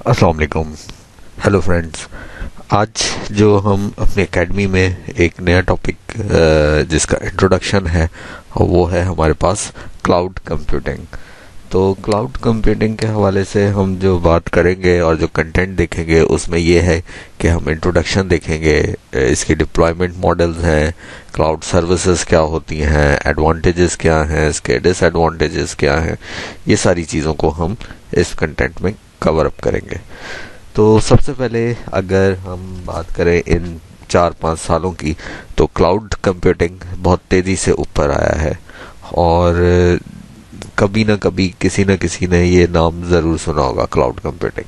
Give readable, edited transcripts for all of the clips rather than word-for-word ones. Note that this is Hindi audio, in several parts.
अस्सलाम वालेकुम। Hello friends. आज जो हम अपने एकेडमी में एक नया टॉपिक जिसका इंट्रोडक्शन है वो है हमारे पास क्लाउड कंप्यूटिंग। तो क्लाउड कंप्यूटिंग के हवाले से हम जो बात करेंगे और जो कंटेंट देखेंगे उसमें ये है कि हम इंट्रोडक्शन देखेंगे, इसकी डिप्लॉयमेंट मॉडल्स हैं, क्लाउड सर्विसेज क्या होती हैं, एडवांटेजेस क्या हैं, इसके डिसएडवांटेजेस क्या हैं, ये सारी चीज़ों को हम इस कंटेंट में कवर अप करेंगे। तो सबसे पहले अगर हम बात करें इन 4-5 सालों की, तो क्लाउड कंप्यूटिंग बहुत तेज़ी से ऊपर आया है और कभी ना कभी किसी न किसी ने ये नाम ज़रूर सुना होगा, क्लाउड कंप्यूटिंग।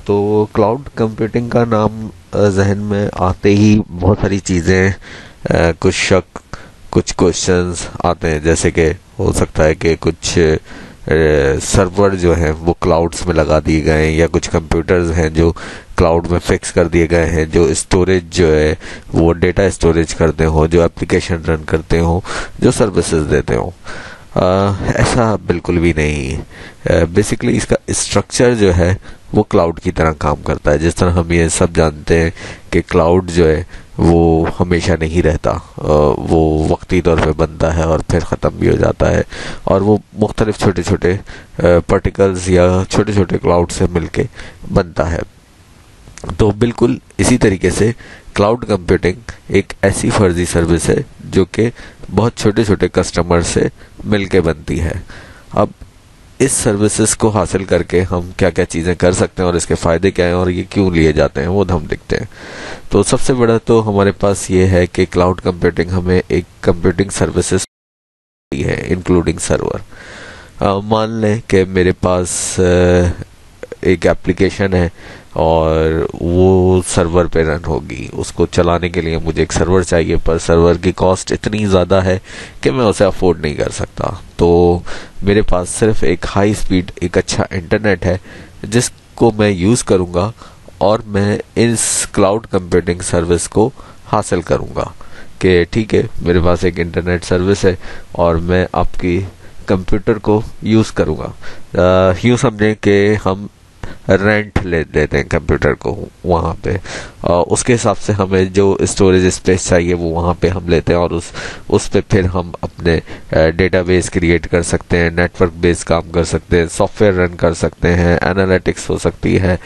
तो क्लाउड कंप्यूटिंग का नाम जहन में आते ही बहुत सारी चीज़ें, कुछ शक, कुछ क्वेश्चंस आते हैं, जैसे कि हो सकता है कि कुछ सर्वर जो हैं वो क्लाउड्स में लगा दिए गए हैं, या कुछ कंप्यूटर्स हैं जो क्लाउड में फिक्स कर दिए गए हैं, जो स्टोरेज जो है वो डेटा स्टोरेज करते हो, जो एप्लीकेशन रन करते हो, जो सर्विसेज देते हो। ऐसा बिल्कुल भी नहीं। बेसिकली इसका स्ट्रक्चर जो है वो क्लाउड की तरह काम करता है। जिस तरह हम ये सब जानते हैं कि क्लाउड जो है वो हमेशा नहीं रहता, वो वक्ती तौर पे बनता है और फिर ख़त्म भी हो जाता है, और वो मुख्तलिफ छोटे छोटे पार्टिकल्स या छोटे छोटे क्लाउड से मिलके बनता है। तो बिल्कुल इसी तरीके से क्लाउड कंप्यूटिंग एक ऐसी फर्जी सर्विस है जो कि बहुत छोटे छोटे कस्टमर से मिलके बनती है। अब इस सर्विसेज को हासिल करके हम क्या क्या चीज़ें कर सकते हैं और इसके फ़ायदे क्या हैं और ये क्यों लिए जाते हैं वो हम देखते हैं। तो सबसे बड़ा तो हमारे पास ये है कि क्लाउड कंप्यूटिंग हमें एक कंप्यूटिंग सर्विसेज है, इंक्लूडिंग सर्वर। मान लें कि मेरे पास एक एप्लीकेशन है और वो सर्वर पे रन होगी। उसको चलाने के लिए मुझे एक सर्वर चाहिए, पर सर्वर की कॉस्ट इतनी ज़्यादा है कि मैं उसे अफोर्ड नहीं कर सकता। तो मेरे पास सिर्फ एक हाई स्पीड, एक अच्छा इंटरनेट है जिसको मैं यूज़ करूँगा और मैं इस क्लाउड कंप्यूटिंग सर्विस को हासिल करूँगा कि ठीक है, मेरे पास एक इंटरनेट सर्विस है और मैं आपकी कंप्यूटर को यूज़ करूँगा। यूँ समझें कि हम रेंट ले देते हैं कंप्यूटर को वहाँ पे, उसके हिसाब से हमें जो स्टोरेज स्पेस चाहिए वो वहाँ पे हम लेते हैं और उस पे फिर हम अपने डेटाबेस क्रिएट कर सकते हैं, नेटवर्क बेस काम कर सकते हैं, सॉफ्टवेयर रन कर सकते हैं, एनालिटिक्स हो सकती है।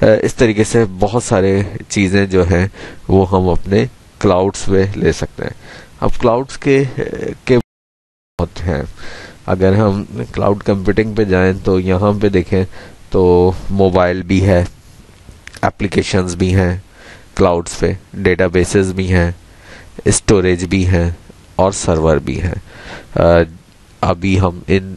इस तरीके से बहुत सारे चीज़ें जो हैं वो हम अपने क्लाउड्स पे ले सकते हैं। अब क्लाउड्स के बहुत हैं। अगर हम क्लाउड कंप्यूटिंग पे जाएं तो यहाँ पे देखें तो मोबाइल भी है, एप्लीकेशंस भी हैं क्लाउड्स पे, डेटाबेसेस भी हैं, स्टोरेज भी हैं और सर्वर भी हैं। अभी हम इन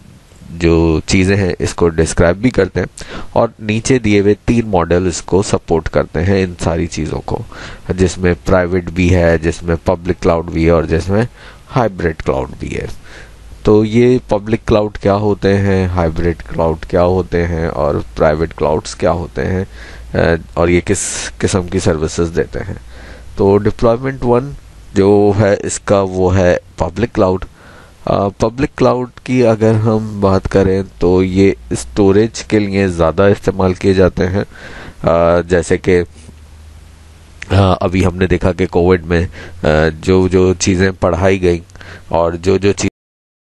जो चीज़ें हैं इसको डिस्क्राइब भी करते हैं और नीचे दिए हुए 3 मॉडल इसको सपोर्ट करते हैं, इन सारी चीज़ों को, जिसमें प्राइवेट भी है, जिसमें पब्लिक क्लाउड भी है और जिसमें हाइब्रिड क्लाउड भी है। तो ये पब्लिक क्लाउड क्या होते हैं, हाइब्रिड क्लाउड क्या होते हैं और प्राइवेट क्लाउड्स क्या होते हैं, और ये किस किस्म की सर्विसेज देते हैं। तो डिप्लॉयमेंट 1 जो है इसका वो है पब्लिक क्लाउड। पब्लिक क्लाउड की अगर हम बात करें तो ये स्टोरेज के लिए ज़्यादा इस्तेमाल किए जाते हैं। जैसे कि अभी हमने देखा कि कोविड में जो जो चीज़ें पढ़ाई गई और जो जो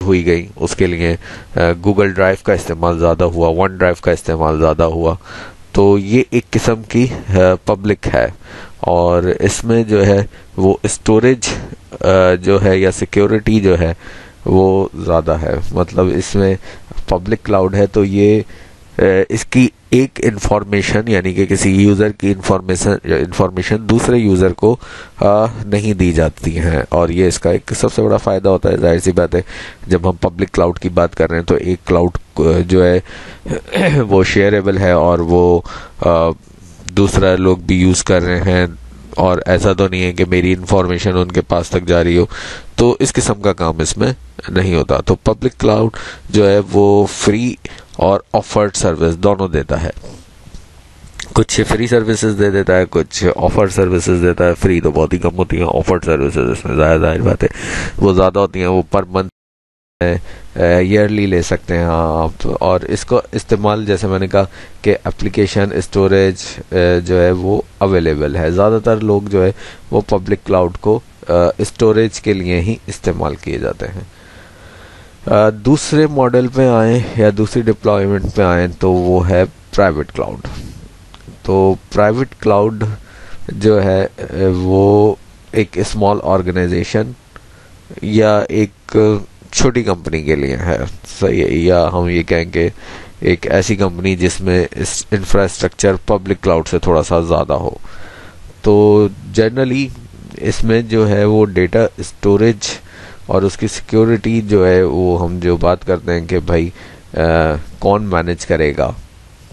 हुई गई उसके लिए गूगल ड्राइव का इस्तेमाल ज़्यादा हुआ, वन ड्राइव का इस्तेमाल ज़्यादा हुआ। तो ये एक किस्म की पब्लिक है और इसमें जो है वो स्टोरेज जो है या सिक्योरिटी जो है वो ज़्यादा है। मतलब इसमें पब्लिक क्लाउड है तो ये इसकी एक इंफॉर्मेशन, यानी कि किसी यूज़र की इंफॉर्मेशन दूसरे यूज़र को नहीं दी जाती हैं, और ये इसका एक सबसे बड़ा फ़ायदा होता है। जाहिर सी बात है, जब हम पब्लिक क्लाउड की बात कर रहे हैं तो एक क्लाउड जो है वो शेयरेबल है और वो दूसरा लोग भी यूज़ कर रहे हैं, और ऐसा तो नहीं है कि मेरी इंफॉर्मेशन उनके पास तक जा रही हो। तो इस किस्म का काम इसमें नहीं होता। तो पब्लिक क्लाउड जो है वो फ्री और ऑफर्ड सर्विस दोनों देता है। कुछ फ्री सर्विसेज दे देता है, कुछ ऑफर्ड सर्विसेज देता है। फ्री तो बहुत ही कम होती हैं, ऑफर्ड सर्विसेज इसमें ज़ाहिर बात है वो ज़्यादा होती हैं, वो पर मंथ ईयरली ले सकते हैं आप, और इसको इस्तेमाल जैसे मैंने कहा कि एप्लीकेशन स्टोरेज जो है वो अवेलेबल है। ज़्यादातर लोग जो है वो पब्लिक क्लाउड को स्टोरेज के लिए ही इस्तेमाल किए जाते हैं। दूसरे मॉडल पे आए या दूसरी डिप्लॉयमेंट पे आए तो वो है प्राइवेट क्लाउड। तो प्राइवेट क्लाउड जो है वो एक स्मॉल ऑर्गेनाइजेशन या एक छोटी कंपनी के लिए है, सही है, या हम ये कहेंगे एक ऐसी कंपनी जिसमें इस इंफ्रास्ट्रक्चर पब्लिक क्लाउड से थोड़ा सा ज़्यादा हो। तो जनरली इसमें जो है वो डेटा स्टोरेज और उसकी सिक्योरिटी जो है वो हम जो बात करते हैं कि भाई कौन मैनेज करेगा,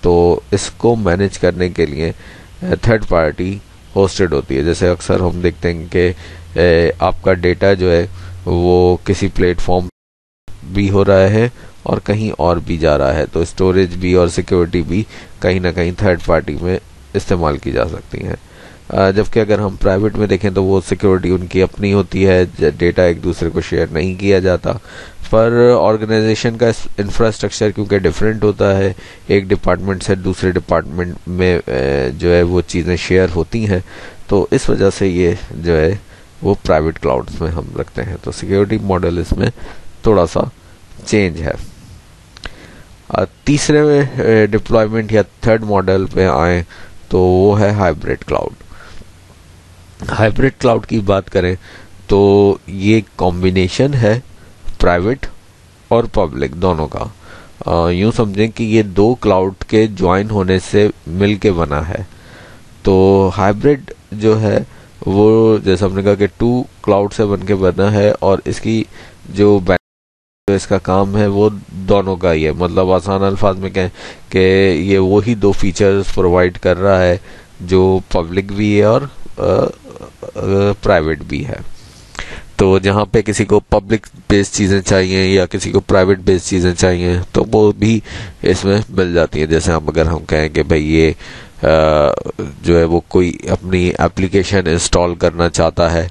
तो इसको मैनेज करने के लिए थर्ड पार्टी होस्टेड होती है। जैसे अक्सर हम देखते हैं कि आपका डेटा जो है वो किसी प्लेटफॉर्म भी हो रहा है और कहीं और भी जा रहा है, तो स्टोरेज भी और सिक्योरिटी भी कहीं ना कहीं थर्ड पार्टी में इस्तेमाल की जा सकती हैं। जबकि अगर हम प्राइवेट में देखें तो वो सिक्योरिटी उनकी अपनी होती है, डेटा एक दूसरे को शेयर नहीं किया जाता। पर ऑर्गेनाइजेशन का इंफ्रास्ट्रक्चर क्योंकि डिफरेंट होता है, एक डिपार्टमेंट से दूसरे डिपार्टमेंट में जो है वो चीज़ें शेयर होती हैं, तो इस वजह से ये जो है वो प्राइवेट क्लाउड्स में हम रखते हैं। तो सिक्योरिटी मॉडल इसमें थोड़ा सा चेंज है। तीसरे डिप्लॉयमेंट या थर्ड मॉडल पे आए तो वो है हाइब्रिड क्लाउड। हाइब्रिड क्लाउड की बात करें तो ये कॉम्बिनेशन है प्राइवेट और पब्लिक दोनों का। यूँ समझें कि ये दो क्लाउड के ज्वाइन होने से मिल के बना है। तो हाइब्रिड जो है वो जैसे हमने कहा कि टू क्लाउड से बन के बना है, और इसकी जो इसका काम है वो दोनों का ही है। मतलब आसान अल्फाज में कहें कि ये वही दो फीचर्स प्रोवाइड कर रहा है जो पब्लिक भी है और प्राइवेट भी है। तो जहाँ पे किसी को पब्लिक बेस्ड चीज़ें चाहिए या किसी को प्राइवेट बेस्ड चीज़ें चाहिए तो वो भी इसमें मिल जाती है। जैसे अगर हम कहें कि भाई ये जो है वो कोई अपनी एप्लीकेशन इंस्टॉल करना चाहता है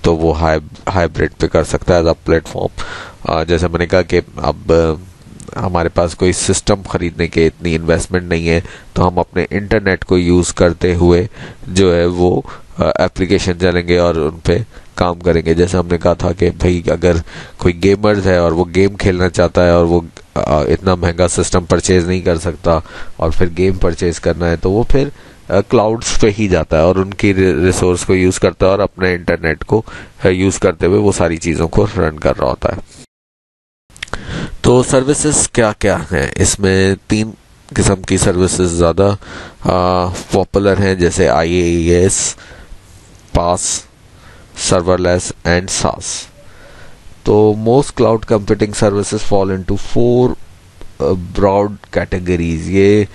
तो वो हाइब्रिड पे कर सकता है एज अ प्लेटफॉर्म। जैसे मैंने कहा कि अब हमारे पास कोई सिस्टम खरीदने के इतनी इन्वेस्टमेंट नहीं है, तो हम अपने इंटरनेट को यूज़ करते हुए जो है वो एप्लीकेशन चलेंगे और उन पे काम करेंगे। जैसे हमने कहा था कि भाई अगर कोई गेमर्स है और वो गेम खेलना चाहता है और वो इतना महंगा सिस्टम परचेज नहीं कर सकता और फिर गेम परचेज करना है, तो वो फिर क्लाउड्स पे ही जाता है और उनकी रिसोर्स को यूज़ करता है और अपने इंटरनेट को यूज़ करते हुए वो सारी चीज़ों को रन कर रहा होता है। तो सर्विसेज क्या क्या हैं इसमें? तीन किस्म की सर्विसेज ज़्यादा पॉपुलर हैं, जैसे IaaS, PaaS, serverless and SaaS। तो most cloud computing services fall into 4 broad categories. ये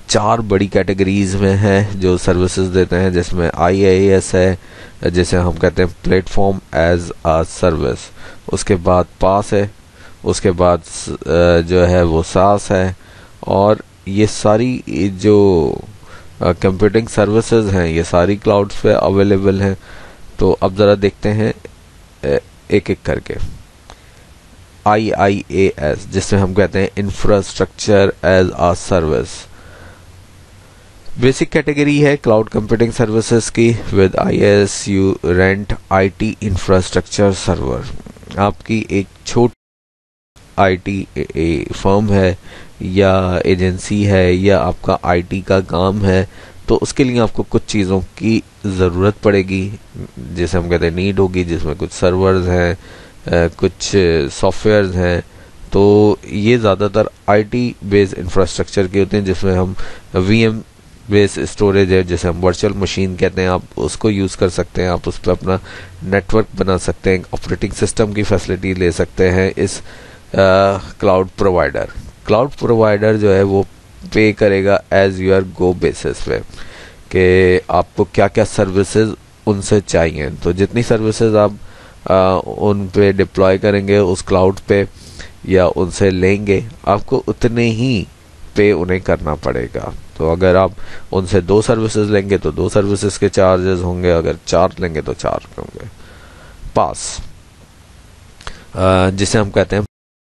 4 बड़ी कैटेगरीज में है जो सर्विसेज देते हैं, जिसमें IaaS है, जिसे हम कहते हैं प्लेटफॉर्म एज अ सर्विस। उसके बाद PaaS है, उसके बाद जो है वो SaaS है, और ये सारी जो कंप्यूटिंग सर्विसेज हैं ये सारी क्लाउड्स पे अवेलेबल हैं। तो अब ज़रा देखते हैं एक एक करके। IaaS, जिसमें हम कहते हैं infrastructure as a service, basic category है क्लाउड कंप्यूटिंग सर्विसेज की। With IaaS you rent IT infrastructure server. आपकी एक छोटी IT फर्म है या एजेंसी है या आपका IT का काम है, तो उसके लिए आपको कुछ चीज़ों की ज़रूरत पड़ेगी, जैसे हम कहते हैं नीड होगी, जिसमें कुछ सर्वर्स हैं, कुछ सॉफ्टवेयर्स हैं। तो ये ज़्यादातर IT बेस्ड इंफ्रास्ट्रक्चर के होते हैं, जिसमें हम VM बेस स्टोरेज है, जैसे हम वर्चुअल मशीन कहते हैं, आप उसको यूज़ कर सकते हैं। आप उस पर अपना नेटवर्क बना सकते हैं, ऑपरेटिंग सिस्टम की फैसिलिटी ले सकते हैं इस क्लाउड प्रोवाइडर जो है वो पे करेगा एज यूर गो बेसिस पे कि आपको क्या क्या सर्विसेज उनसे चाहिए। तो जितनी सर्विसेज आप उन पे डिप्लॉय करेंगे उस क्लाउड पे या उनसे लेंगे, आपको उतने ही पे उन्हें करना पड़ेगा। तो अगर आप उनसे 2 सर्विसेज लेंगे तो 2 सर्विसेज के चार्जेस होंगे, अगर 4 लेंगे तो 4 होंगे। पास जिसे हम कहते हैं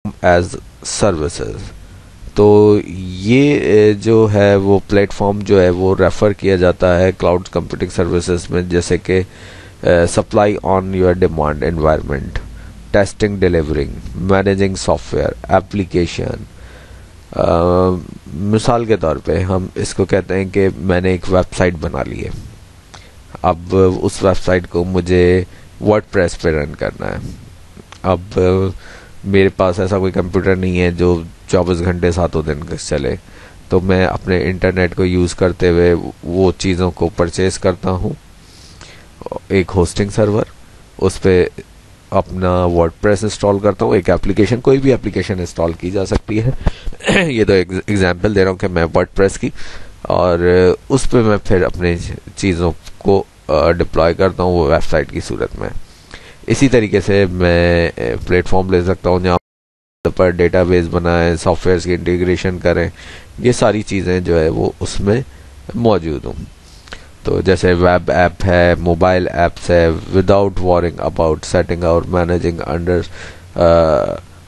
एज सर्विसेज। तो ये जो है वो प्लेटफॉर्म जो है वो रेफ़र किया जाता है क्लाउड कंप्यूटिंग सर्विसेज में, जैसे कि supply on your demand environment, testing delivering, managing software application. मिसाल के तौर पे हम इसको कहते हैं कि मैंने एक वेबसाइट बना ली है, अब उस वेबसाइट को मुझे वर्डप्रेस पे रन करना है। अब मेरे पास ऐसा कोई कंप्यूटर नहीं है जो 24 घंटे सातों दिन चले, तो मैं अपने इंटरनेट को यूज़ करते हुए वो चीज़ों को परचेज करता हूँ, एक होस्टिंग सर्वर, उस पर अपना वर्डप्रेस इंस्टॉल करता हूँ, एक एप्लीकेशन, कोई भी एप्लीकेशन इंस्टॉल की जा सकती है ये तो एग्जांपल दे रहा हूँ कि मैं वर्डप्रेस की, और उस पर मैं फिर अपने चीज़ों को डिप्लॉय करता हूँ वो वेबसाइट की सूरत में। इसी तरीके से मैं प्लेटफॉर्म ले सकता हूँ जहाँ पर डेटाबेस बनाएं, सॉफ्टवेयर की इंटीग्रेशन करें, ये सारी चीज़ें जो है वो उसमें मौजूद हूँ। तो जैसे वेब ऐप है, मोबाइल ऐप्स है, विदाउट वॉरिंग अबाउट सेटिंग और मैनेजिंग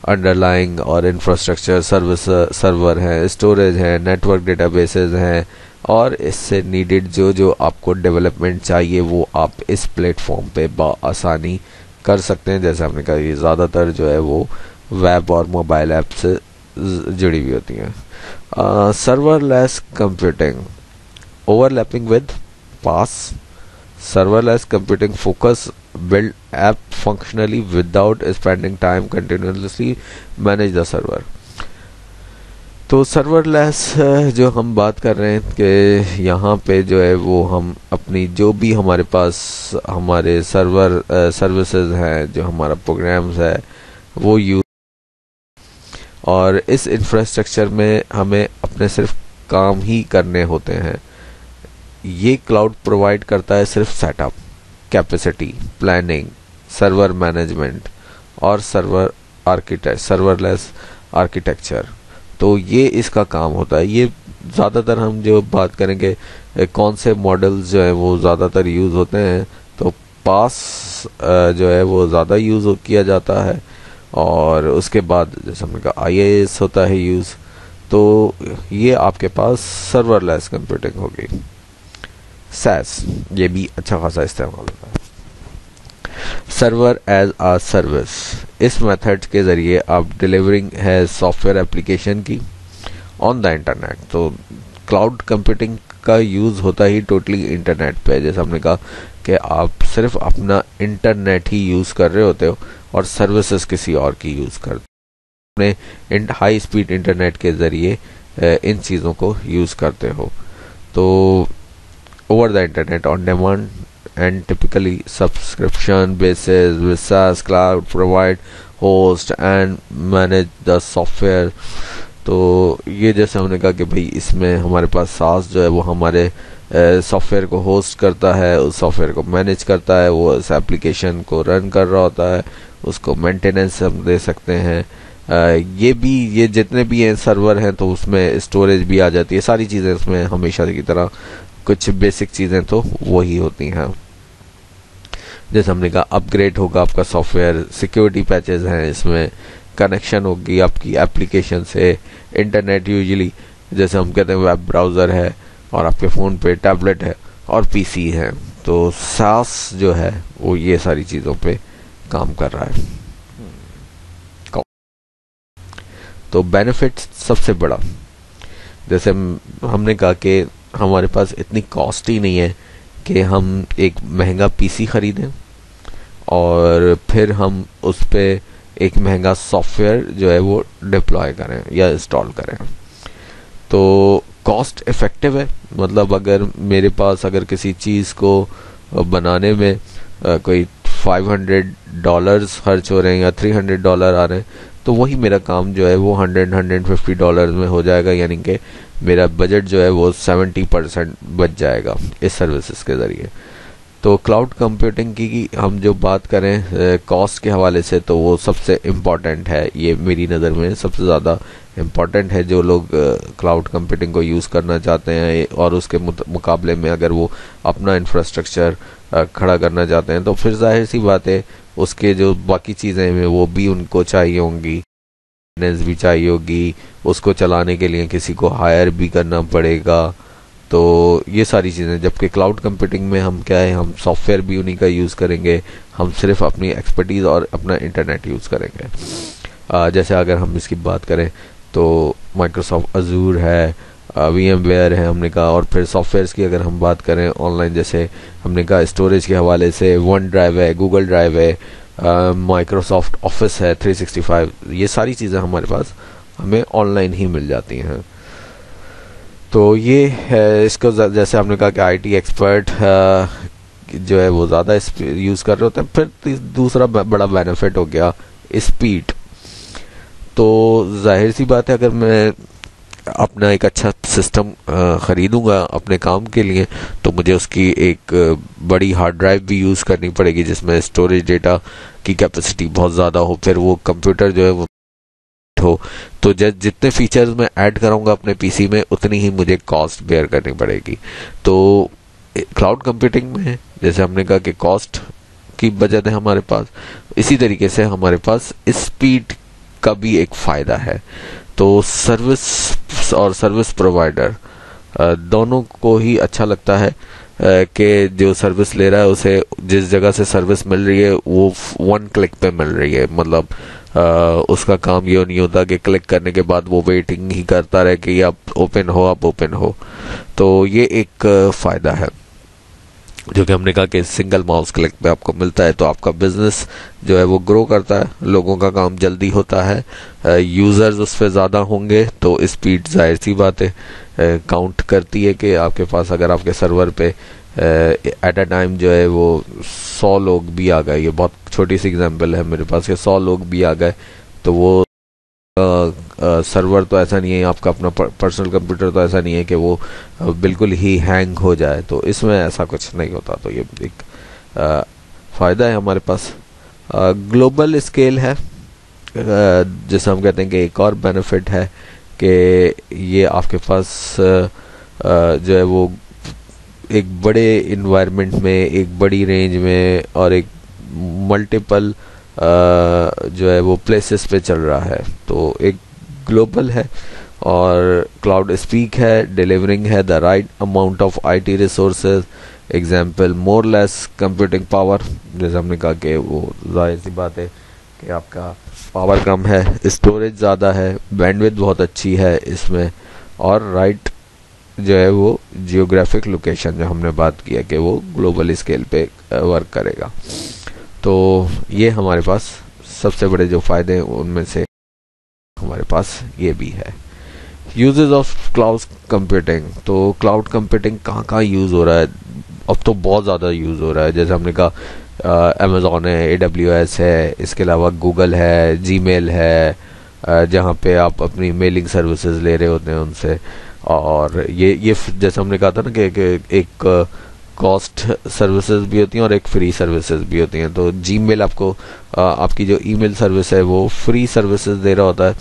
अंडरलाइंग और इंफ्रास्ट्रक्चर सर्विस, सर्वर हैं, स्टोरेज हैं, नेटवर्क डेटाबेसेस हैं, और इससे नीडेड जो जो आपको डेवलपमेंट चाहिए वो आप इस प्लेटफॉर्म पे आसानी कर सकते हैं। जैसे हमने कहा ये ज़्यादातर जो है वो वेब और मोबाइल ऐप से जुड़ी हुई होती हैं। Serverless computing, overlapping with PaaS. Serverless computing focus build app functionally without spending time continuously manage the server. तो सर्वरलेस जो हम बात कर रहे हैं कि यहाँ पे जो है वो हम अपनी जो भी हमारे पास हमारे सर्विसेज हैं, जो हमारा प्रोग्राम्स है वो यूज, और इस इंफ्रास्ट्रक्चर में हमें अपने सिर्फ काम ही करने होते हैं। ये क्लाउड प्रोवाइड करता है सिर्फ setup, capacity, planning, server management और सर्वरलेस आर्किटेक्चर। तो ये इसका काम होता है। ये ज़्यादातर हम जो बात करेंगे कौन से मॉडल्स जो हैं वो ज़्यादातर यूज़ होते हैं, तो पास जो है वो ज़्यादा यूज़ किया जाता है, और उसके बाद जैसे हमने कहा IaaS होता है यूज़। तो ये आपके पास सर्वरलेस कंप्यूटिंग होगी। SaaS, ये भी अच्छा खासा इस्तेमाल होता है, सर्वर एज आ सर्विस। इस मेथड के ज़रिए आप डिलीवरिंग है सॉफ्टवेयर एप्लीकेशन की ऑन द इंटरनेट। तो क्लाउड कंप्यूटिंग का यूज़ होता ही टोटली इंटरनेट पे, जैसे हमने कहा कि आप सिर्फ अपना इंटरनेट ही यूज़ कर रहे होते हो और सर्विसेज किसी और की यूज़ करते हो, अपने हाई स्पीड इंटरनेट के ज़रिए इन चीज़ों को यूज़ करते हो। तो over the internet on demand and typically subscription basis with SaaS cloud provide host and manage the software। तो ये जैसे हमने कहा कि भाई इसमें हमारे पास SaaS जो है वो हमारे सॉफ्टवेयर को होस्ट करता है, उस सॉफ्टवेयर को मैनेज करता है, वो इस एप्लीकेशन को रन कर रहा होता है, उसको मेंटेनेंस हम दे सकते हैं। ये जितने भी हैं सर्वर हैं तो उसमें स्टोरेज भी आ जाती है, सारी चीज़ें उसमें हमेशा की तरह कुछ बेसिक चीज़ें तो वही होती हैं। जैसे हमने कहा अपग्रेड होगा आपका सॉफ्टवेयर, सिक्योरिटी पैचेस हैं, इसमें कनेक्शन होगी आपकी एप्लीकेशन से इंटरनेट, यूजुअली जैसे हम कहते हैं वेब ब्राउज़र है और आपके फ़ोन पे टैबलेट है और पीसी है। तो SaaS जो है वो ये सारी चीज़ों पे काम कर रहा है। तो बेनिफिट सबसे बड़ा, जैसे हमने कहा कि हमारे पास इतनी कॉस्ट ही नहीं है कि हम एक महंगा पीसी ख़रीदें और फिर हम उस पर एक महंगा सॉफ्टवेयर जो है वो डिप्लॉय करें या इंस्टॉल करें। तो कॉस्ट इफ़ेक्टिव है, मतलब अगर मेरे पास अगर किसी चीज़ को बनाने में कोई $500 खर्च हो रहे हैं या $300 आ रहे हैं, तो वही मेरा काम जो है वो $150 में हो जाएगा, यानी कि मेरा बजट जो है वो 70% बच जाएगा इस सर्विसेज के ज़रिए। तो क्लाउड कंप्यूटिंग की हम जो बात करें कॉस्ट के हवाले से, तो वो सबसे इम्पॉर्टेंट है, ये मेरी नज़र में सबसे ज़्यादा इम्पॉर्टेंट है। जो लोग क्लाउड कंप्यूटिंग को यूज़ करना चाहते हैं और उसके मुकाबले में अगर वो अपना इंफ्रास्ट्रक्चर खड़ा करना चाहते हैं, तो फिर जाहिर सी बात है उसके जो बाकी चीज़ें हैं वो भी उनको चाहिए होंगी। मेंटेनेंस भी चाहिए होगी, उसको चलाने के लिए किसी को हायर भी करना पड़ेगा। तो ये सारी चीज़ें, जबकि क्लाउड कंप्यूटिंग में हम क्या है, हम सॉफ्टवेयर भी उन्हीं का यूज़ करेंगे, हम सिर्फ अपनी एक्सपर्टीज़ और अपना इंटरनेट यूज़ करेंगे। जैसे अगर हम इसकी बात करें तो माइक्रोसॉफ्ट अजूर है, VMware है हमने कहा, और फिर सॉफ्टवेयर्स की अगर हम बात करें ऑनलाइन, जैसे हमने कहा स्टोरेज के हवाले से वन ड्राइव है, गूगल ड्राइव है, माइक्रोसॉफ्ट ऑफिस है 365, ये सारी चीज़ें हमारे पास हमें ऑनलाइन ही मिल जाती हैं। तो ये है, इसको जैसे आपने कहा कि IT एक्सपर्ट जो है वो ज़्यादा यूज़ कर रहे होते हैं। फिर दूसरा बड़ा बेनिफिट हो गया स्पीड। तो जाहिर सी बात है, अगर मैं अपना एक अच्छा सिस्टम ख़रीदूँगा अपने काम के लिए, तो मुझे उसकी एक बड़ी हार्ड ड्राइव भी यूज़ करनी पड़ेगी जिसमें स्टोरेज डेटा की कैपेसिटी बहुत ज़्यादा हो, फिर वो कंप्यूटर जो है वो हो। तो जितने फीचर्स मैं ऐड कराऊंगा अपने पीसी में, उतनी ही मुझे कॉस्ट बेयर करनी पड़ेगी। तो क्लाउड कंप्यूटिंग में जैसे हमने कहा कि कॉस्ट की बचत है हमारे पास, इसी तरीके से हमारे पास स्पीड का भी एक फ़ायदा है। तो सर्विस और सर्विस प्रोवाइडर दोनों को ही अच्छा लगता है कि जो सर्विस ले रहा है उसे जिस जगह से सर्विस मिल रही है वो वन क्लिक पे मिल रही है। मतलब उसका काम ये नहीं होता कि क्लिक करने के बाद वो वेटिंग ही करता रहे कि आप ओपन हो। तो ये एक फ़ायदा है जो कि हमने कहा कि सिंगल माउस क्लिक पे आपको मिलता है। तो आपका बिजनेस जो है वो ग्रो करता है, लोगों का काम जल्दी होता है, यूज़र्स उस पर ज़्यादा होंगे, तो स्पीड जाहिर सी बात है काउंट करती है कि आपके पास अगर आपके सर्वर पे एट अ टाइम जो है वो 100 लोग भी आ गए, ये बहुत छोटी सी एग्जांपल है मेरे पास, के 100 लोग भी आ गए, तो वो सर्वर तो ऐसा नहीं है, आपका अपना पर्सनल कंप्यूटर तो ऐसा नहीं है कि वो बिल्कुल ही हैंग हो जाए। तो इसमें ऐसा कुछ नहीं होता। तो ये एक फ़ायदा है हमारे पास। ग्लोबल स्केल है, जैसे हम कहते हैं कि एक और बेनिफिट है कि ये आपके पास जो है वो एक बड़े इन्वायरमेंट में, एक बड़ी रेंज में और एक मल्टीपल जो है वो प्लेसेस पे चल रहा है। तो एक ग्लोबल है और क्लाउड स्पीक है, डिलीवरिंग है the right amount of IT resources, example more less computing power, जैसे हमने कहा कि वो जाहिर सी बात है कि आपका पावर कम है, स्टोरेज ज़्यादा है, बैंडविड्थ बहुत अच्छी है इसमें, और राइट जो है वो जियोग्राफिक लोकेशन जो हमने बात किया कि वो ग्लोबल स्केल पे वर्क करेगा। तो ये हमारे पास सबसे बड़े जो फ़ायदे हैं उनमें से हमारे पास ये भी है। यूजेस ऑफ क्लाउड कंप्यूटिंग, तो क्लाउड कंप्यूटिंग कहाँ कहाँ यूज़ हो रहा है? अब तो बहुत ज़्यादा यूज़ हो रहा है। जैसे हमने कहा अमेज़ॉन है, AWS है, इसके अलावा गूगल है, जीमेल है, जहाँ पे आप अपनी मेलिंग सर्विसेज ले रहे होते हैं उनसे। और ये जैसे हमने कहा था ना कि एक कॉस्ट सर्विसेज भी होती हैं और एक फ्री सर्विसेज भी होती हैं। तो जीमेल आपको आपकी जो ईमेल सर्विस है वो फ्री सर्विसेज दे रहा होता है,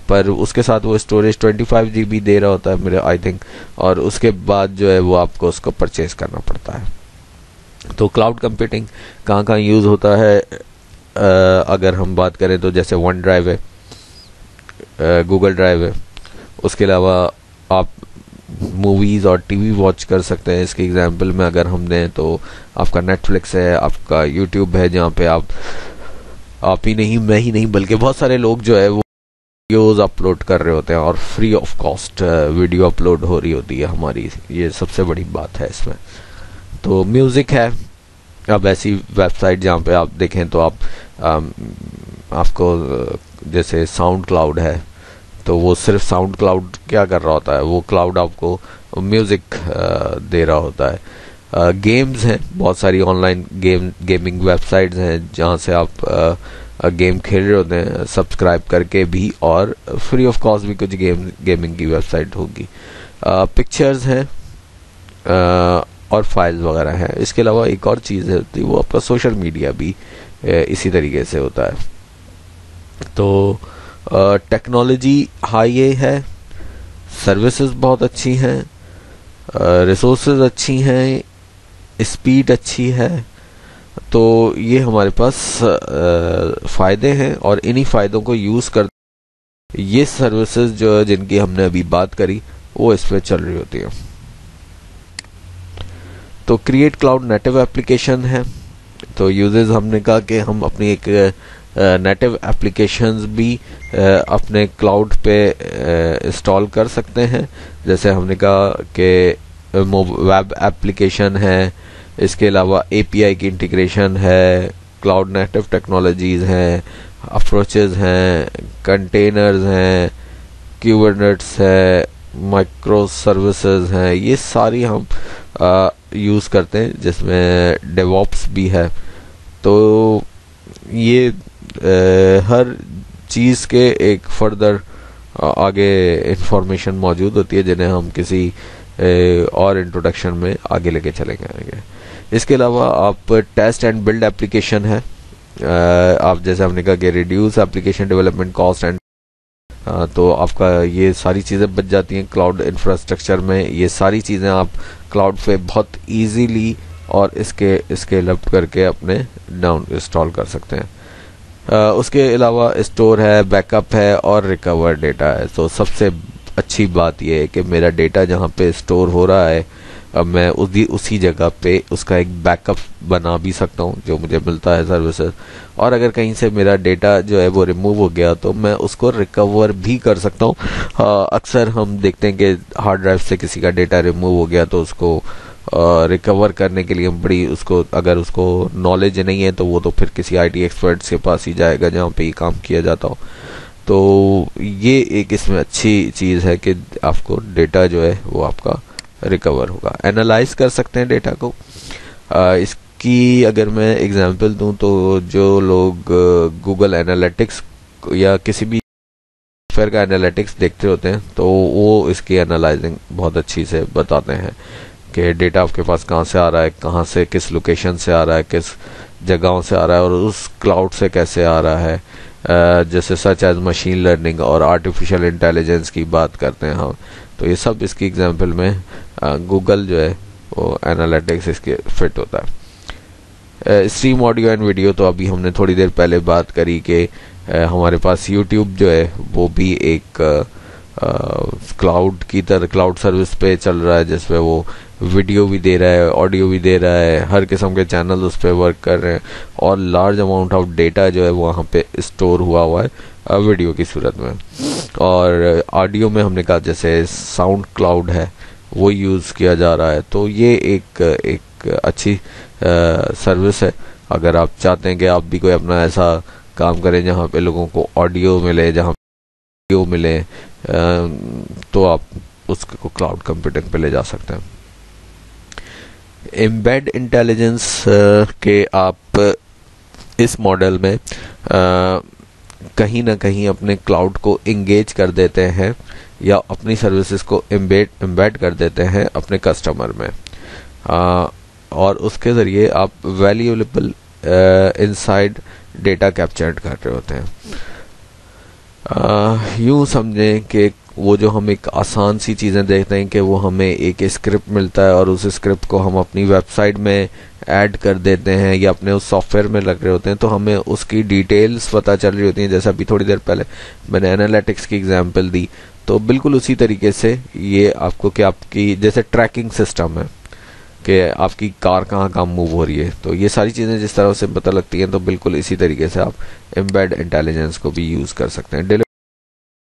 पर उसके साथ वो स्टोरेज 25 GB दे रहा होता है मेरे आई थिंक, और उसके बाद जो है वो आपको उसको परचेज करना पड़ता है। तो क्लाउड कंप्यूटिंग कहाँ कहाँ यूज़ होता है? अगर हम बात करें तो जैसे वन ड्राइव है, गूगल ड्राइव है, उसके अलावा आप मूवीज़ और TV वॉच कर सकते हैं। इसके एग्जांपल में अगर हम दें तो आपका नेटफ्लिक्स है, आपका यूट्यूब है, जहाँ पे आप ही नहीं, मैं ही नहीं, बल्कि बहुत सारे लोग जो है वो वीडियोज़ अपलोड कर रहे होते हैं और free of cost video upload हो रही होती है हमारी, ये सबसे बड़ी बात है इसमें। तो म्यूज़िक है, अब ऐसी वेबसाइट जहाँ पे आप देखें तो आपको जैसे साउंड क्लाउड है, तो वो सिर्फ साउंड क्लाउड क्या कर रहा होता है, वो क्लाउड आपको म्यूज़िक दे रहा होता है। गेम्स हैं, बहुत सारी ऑनलाइन गेमिंग वेबसाइट्स हैं जहाँ से आप गेम खेल रहे होते हैं सब्सक्राइब करके भी, और फ्री ऑफ कॉस्ट भी कुछ गेमिंग की वेबसाइट होगी। पिक्चर्स हैं और फाइल्स वगैरह हैं। इसके अलावा एक और चीज़ है वो आपका सोशल मीडिया भी इसी तरीके से होता है। तो टेक्नोलॉजी हाई है, सर्विसेज बहुत अच्छी हैं, रिसोर्सेज अच्छी हैं, स्पीड अच्छी है। तो ये हमारे पास फ़ायदे हैं और इन्हीं फ़ायदों को यूज़ कर ये सर्विसेज जो जिनकी हमने अभी बात करी वो इस पर चल रही होती है। तो क्रिएट क्लाउड नेटिव एप्लीकेशन है, तो यूजेस हमने कहा कि हम अपनी एक नेटिव एप्लीकेशंस भी अपने क्लाउड पे इंस्टॉल कर सकते हैं। जैसे हमने कहा कि वेब एप्लीकेशन है, इसके अलावा एपीआई की इंटीग्रेशन है, क्लाउड नेटिव टेक्नोलॉजीज हैं, अप्रोचेज हैं, कंटेनर्स हैं, क्यूबरनेट्स है, माइक्रो सर्विसेज हैं, ये सारी हम यूज़ करते हैं, जिसमें डेवॉप्स भी है। तो ये हर चीज़ के एक फर्दर आगे इंफॉर्मेशन मौजूद होती है, जिन्हें हम किसी और इंट्रोडक्शन में आगे लेके चलेंगे। इसके अलावा आप टेस्ट एंड बिल्ड एप्लीकेशन है, आप जैसे हमने कहा कि reduce application development cost and, तो आपका ये सारी चीज़ें बच जाती हैं क्लाउड इंफ्रास्ट्रक्चर में। ये सारी चीज़ें आप क्लाउड पे बहुत इजीली और इसके स्केल अप करके अपने डाउन इंस्टॉल कर सकते हैं। उसके अलावा स्टोर है, बैकअप है और रिकवर डेटा है। तो सबसे अच्छी बात यह है कि मेरा डेटा जहाँ पे स्टोर हो रहा है, अब मैं उसी जगह पे उसका एक बैकअप बना भी सकता हूँ जो मुझे मिलता है सर्विसेज। और अगर कहीं से मेरा डेटा जो है वो रिमूव हो गया तो मैं उसको रिकवर भी कर सकता हूँ। अक्सर हम देखते हैं कि हार्ड ड्राइव से किसी का डेटा रिमूव हो गया तो उसको रिकवर करने के लिए बड़ी अगर उसको नॉलेज नहीं है तो वो तो फिर किसी आईटी एक्सपर्ट्स के पास ही जाएगा जहाँ पे ये काम किया जाता हो। तो ये एक इसमें अच्छी चीज़ है कि आपको डेटा जो है वो आपका रिकवर होगा। एनालाइज कर सकते हैं डेटा को। इसकी अगर मैं एग्जांपल दूं तो जो लोग गूगल एनालिटिक्स या किसी भी सॉफ्टवेयर का एनालिटिक्स देखते होते हैं तो वो इसकी एनालाइजिंग बहुत अच्छी से बताते हैं कि डेटा आपके पास कहाँ से आ रहा है, कहाँ से, किस लोकेशन से आ रहा है, किस जगहों से आ रहा है और उस क्लाउड से कैसे आ रहा है। जैसे सच एज मशीन लर्निंग और आर्टिफिशियल इंटेलिजेंस की बात करते हैं हम, तो ये सब इसकी एग्जांपल में गूगल जो है वो एनालिटिक्स इसके फिट होता है। स्ट्रीम ऑडियो एंड वीडियो, तो अभी हमने थोड़ी देर पहले बात करी कि हमारे पास यूट्यूब जो है वो भी एक क्लाउड की तरह क्लाउड सर्विस पे चल रहा है, जिसमें वो वीडियो भी दे रहा है, ऑडियो भी दे रहा है, हर किस्म के चैनल उस पर वर्क कर रहे हैं और लार्ज अमाउंट ऑफ डेटा जो है वहाँ पे स्टोर हुआ है वीडियो की सूरत में। और ऑडियो में हमने कहा जैसे साउंड क्लाउड है वो यूज़ किया जा रहा है। तो ये एक अच्छी सर्विस है। अगर आप चाहते हैं कि आप भी कोई अपना ऐसा काम करें जहाँ पे लोगों को ऑडियो मिले, जहाँ वीडियो मिले, तो आप उसको क्लाउड कंप्यूटिंग पे ले जा सकते हैं। एम्बेड इंटेलिजेंस के आप इस मॉडल में कहीं ना कहीं अपने क्लाउड को इंगेज कर देते हैं या अपनी सर्विसेज को एम्बेड कर देते हैं अपने कस्टमर में, और उसके ज़रिए आप वैल्यूएबल इनसाइड डेटा कैप्चर कर रहे होते हैं। यूँ समझें कि वो जो हम एक आसान सी चीज़ें देखते हैं कि वो हमें एक स्क्रिप्ट मिलता है और उस स्क्रिप्ट को हम अपनी वेबसाइट में ऐड कर देते हैं या अपने उस सॉफ्टवेयर में लग रहे होते हैं तो हमें उसकी डिटेल्स पता चल रही होती हैं। जैसा अभी थोड़ी देर पहले मैंने एनालिटिक्स की एग्जांपल दी, तो बिल्कुल उसी तरीके से ये आपको कि आपकी जैसे ट्रैकिंग सिस्टम है कि आपकी कार कहाँ मूव हो रही है, तो ये सारी चीज़ें जिस तरह से पता लगती हैं तो बिल्कुल इसी तरीके से आप एम्बेड इंटेलिजेंस को भी यूज़ कर सकते हैं।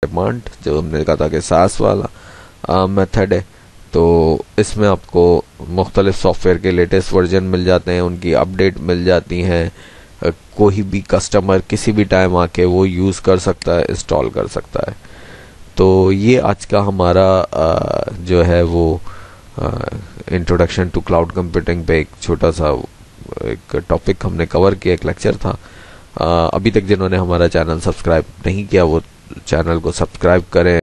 डिमांड जो हमने कहा था कि सास वाला मेथड है, तो इसमें आपको मुख्तलिफ सॉफ्टवेयर के लेटेस्ट वर्जन मिल जाते हैं, उनकी अपडेट मिल जाती हैं, कोई भी कस्टमर किसी भी टाइम आके वो यूज़ कर सकता है, इंस्टॉल कर सकता है। तो ये आज का हमारा जो है वो इंट्रोडक्शन टू क्लाउड कंप्यूटिंग पे एक छोटा सा एक टॉपिक हमने कवर किया, एक लेक्चर था। अभी तक जिन्होंने हमारा चैनल सब्सक्राइब नहीं किया वो चैनल को सब्सक्राइब करें।